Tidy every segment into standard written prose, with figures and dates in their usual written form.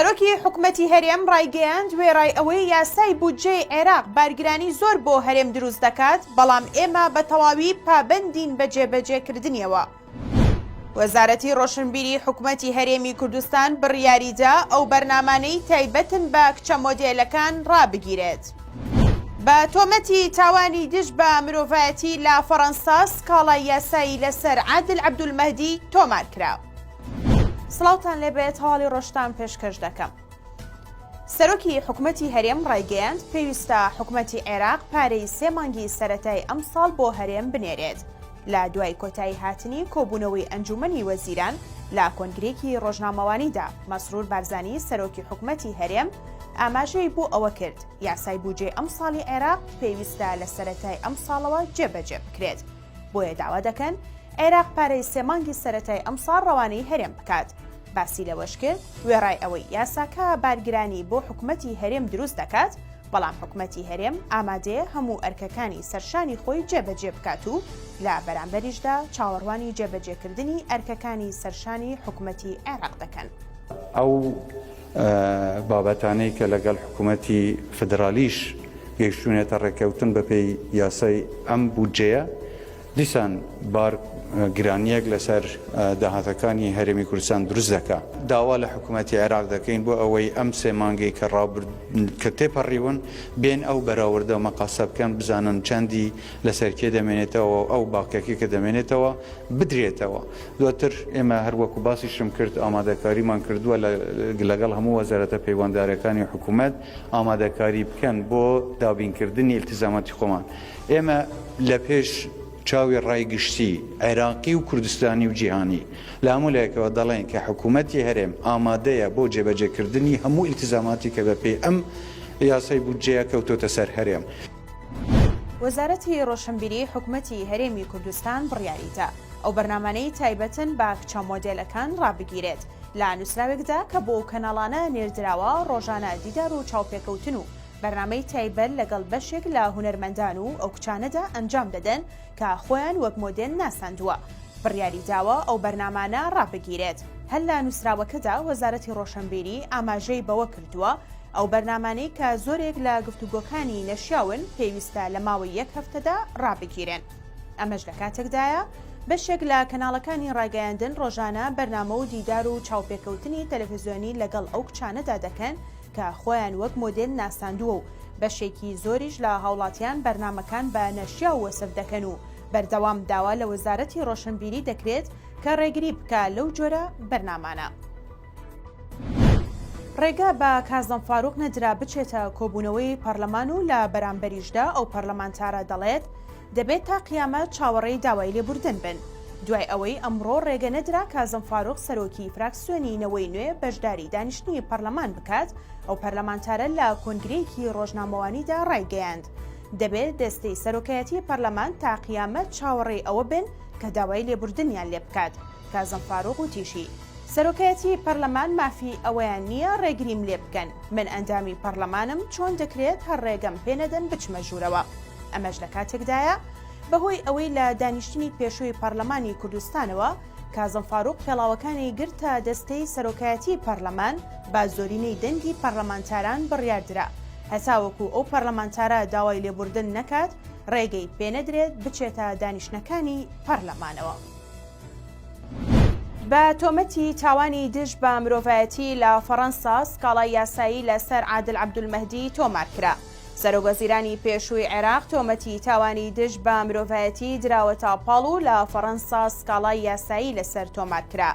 سەرۆکی حکوومەتی هەرێم ڕایگەیاند وێڕای ئەوەی یاسای بودجێی عێراق بارگرانی زۆر بۆ هەرێم دروست دەکات، بەڵام ئێمە بە تەواوی پابەندین بە جێبەجێکردنیەوە. وەزارەتی ڕۆشنبیری حکوومەتی هەرێمی کوردستان بڕیاریدا ئەو بەرنامانەی تایبەتن بە کچە مۆدێلەکان ڕابگیرێت. بە تۆمەتی تاوانی دژ بە مرۆڤایەتی لە فەڕەنسا سکاڵای یاسایی لەسەر عادل عەبدولمەهدی تۆمار کرا. سڵاوتان لێبێت، هەواڵی ڕۆژتان پێشکەش دەکەم. سەرۆکی حکوومەتی هەرێم ڕایگەیاند پێویستە حکوومەتی عێراق پارەی 3 مانگی سەرەتای ئەم ساڵ بۆ هەرێم بنێرێت. لە دوای کۆتایی هاتنی کۆبوونەوەی ئەنجومەنی وەزیران لە کۆنگرێکی ڕۆژنامەوانیدا، مەسرور بارزانی سەرۆکی حکوومەتی هەرێم ئاماژەی بۆ ئەوە کرد یاسای بودجێ ئەم ساڵی عێراق پێویستە لە سەرەتای ئەم ساڵەوە جێبەجێ بکرێت. بۆیە داوا دەکەن عێراق پارەی 3 مانگی سەرەتای ئەم ساڵ ڕەوانەی هەرێم بکات. باسی لەوەش کرد وێڕای ئەوەی یاساکە بارگرانی بۆ حکوومەتی هەرێم دروست دەکات، بەڵام حکوومەتی هەرێم ئامادەیە هەموو ئەرکەکانی سەرشانی خۆی جێبەجێ بکات و لە بەرامبەریشدا چاوەڕوانی جێبەجێکردنی ئەرکەکانی سەرشانی حکوومەتی عێراق دەکەن. ئەو بابەتانەی کە لەگەڵ حکوومەتی فدرالیش گەیشتونێتە ڕێکەوتن بەپێی یاسای ئەم بودجەیە، دیسان بار گرانیەک لەسەر داهاتەکانی هەرێمی کوردستان دروست دەکات. داوا لە حکوومەتی عێراق دەکەین بۆ ئەوەی ئەم 3 مانگەی کە تێپەڕیون بێن ئەو بەراوردە مەقاسە بکەن، بزانن چەندی لەسەر کێ دەمێنێتەوە، ئەو باکەکی کە دەمێنێتەوە بدرێتەوە. دواتر ئێمە هەروەکو باسیشم کرد ئامادەکاریمان کردووە لەگەڵ هەموو وەزارەتە پەیوەنددارەکانی حکوومەت ئامادەکاری بکەن بۆ دابینکردنی التزاماتی خۆمان. ئێمە لە پێش چاوی ڕایگشتی عێراقی و کوردستانی و جیهانی لە هەموو لایەکەوە دەڵێن کە حکوومەتی هەرێم ئامادەیە بۆ جێبەجێکردنی هەموو ئیلتیزاماتی کە بەپێی ئەم یاسای بودجەیە کەوتۆتە سەر هەرێم. وەزارەتی ڕۆشنبیری حکوومەتی هەرێمی کوردستان بڕیاریدا ئەو بەرنامانەی تایبەتن بە کچە مۆدێلەکان ڕابگیرێت. لە نووسراوێکدا کە بۆ کەناڵانە نێردراوە ڕۆژانە دیدار و چاوپێکەوتن و بەرنامەی تایبەت لەگەڵ بەشێک لە هونەرمەندان و ئەو کچانەدا ئەنجام دەدەن کە خۆیان وەک مۆدێل ناساندووە. بڕیاری داوە ئەو بەرنامانە ڕابگیرێت. هەر لە نووسراوەکەدا وەزارەتی ڕۆشنبیری ئاماژەی بەوە کردووە ئەو بەرنامانەی کە زۆرێک لە گفتوگۆکانی نەشیاون پێویستە لە ماوەی 1 هەفتەدا ڕابگیرێن. ئەمەش لە کاتێکدایە بەشێک لە کەناڵەکانی ڕاگەیاندن ڕۆژانە بەرنامە و دیدار و چاوپێکەوتنی تەلەڤیزیۆنی لەگەڵ ئەو کچانەدا دەکەن کە خۆیان وەک مۆدێل ناساندووە و بەشێکی زۆریش لە هاوڵاتیان بەرنامەکان بە نەشیا و وەسف دەکەن و بەردەوام داوا لە وەزارەتی ڕۆشنبیری دەکرێت کە ڕێگری بکە لەو جۆرە بەرنامانە. ڕێگا بە کازم فاروق نەدرا بچێتە کۆبوونەوەی پەرلەمان و لە بەرامبەریشدا ئەو پەرلەمانتارە دەڵێت دەبێت تا قیامەت چاوەڕێی داوای لێبوردن بن. دوای ئەوەی ئەمڕۆ ڕێگە نەدرا کازم فاروق سەرۆکی فراکسیۆنی نەوەی نوێ بەشداری دانیشتنی پەرلەمان بکات، ئەو پەرلەمانتارە لە کۆنگرەیەکی ڕۆژنامەوانیدا ڕایگەیاند دەبێت دەستەی سەرۆکایەتی پەرلەمان تا قیامەت چاوەڕێی ئەوە بن کە داوای لێبوردنیان لێ بکات. کازم فاروق وتیشی سەرۆکایەتی پەرلەمان مافی ئەوەیان نییە ڕێگریم لێ بکەن، من ئەندامی پەرلەمانم چۆن دەکرێت هەر ڕێگەم پێنەدەن بچمە ژوورەوە. ئەمەش لە کاتێکدایە بەهۆی ئەوەی لە دانیشتنی پێشووی پەرلەمانی کوردستانەوە کازم فاروق پێڵاوەکانی گرت تا دەستەی سەرۆکایەتی پەرلەمان با زۆرینەی دەنگی پەرلەمانتاران بڕیاردرا هەتاوەکو ئەو پەرلەمانتارە داوای لێبوردن نەکات ڕێگەی پێنەدرێت بچێتە دانیشتنەکانی پەرلەمانەوە. بە تۆمەتی تاوانی دژ بە مرۆڤایەتی لە فەڕەنسا سکاڵای یاسایی لەسەر عادل عەبدولمەهدی تۆمار کرا. سەرۆکوەزیرانی پێشووی عێراق تۆمەتی تاوانی دژ بە مرۆڤایەتی دراوەتە پاڵ و لە فەڕەنسا سکاڵای یاسایی لەسەر تۆمار کرا.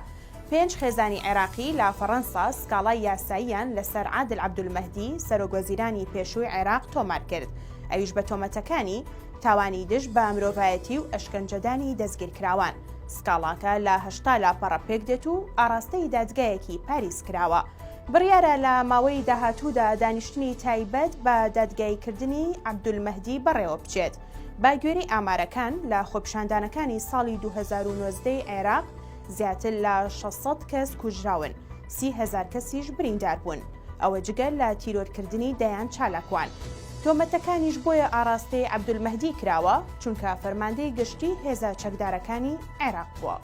5 خێزانی عێراقی لە فەڕەنسا سکاڵای یاساییان لەسەر عادل عەبدولمەهدی سەرۆکوەزیرانی پێشووی عێراق تۆمار کرد. ئەویش بە تۆمەتەکانی تاوانی دژ بە مرۆڤایەتی و ئەشکەنجەدانی دەستگیرکراوان. سکاڵاکە لە 80 لاپەڕە پێک دێت و ئاراستەی دادگایەکی پاریس کراوە. بڕیارە لە ماوەی داهاتوودا دانیشتنی تایبەت بە دادگایکردنی عەبدولمەهدی بەڕێوە بچێت. با گوێرەی ئامارەکان لە خۆپیشاندانەکانی ساڵی 2019 عێراق زیاتر لە 600 کەس کوژراون، 30,000 کەسیش بریندار بوون، ئەوە جگەل لە تیرۆرکردنی دەیان چالاکوان. تۆمەتەکانیش بۆیە ئاراستەی عەبدولمەهدی کراوە چونکە فەرماندەی گشتی هێزە چەکدارەکانی عێراق بووە.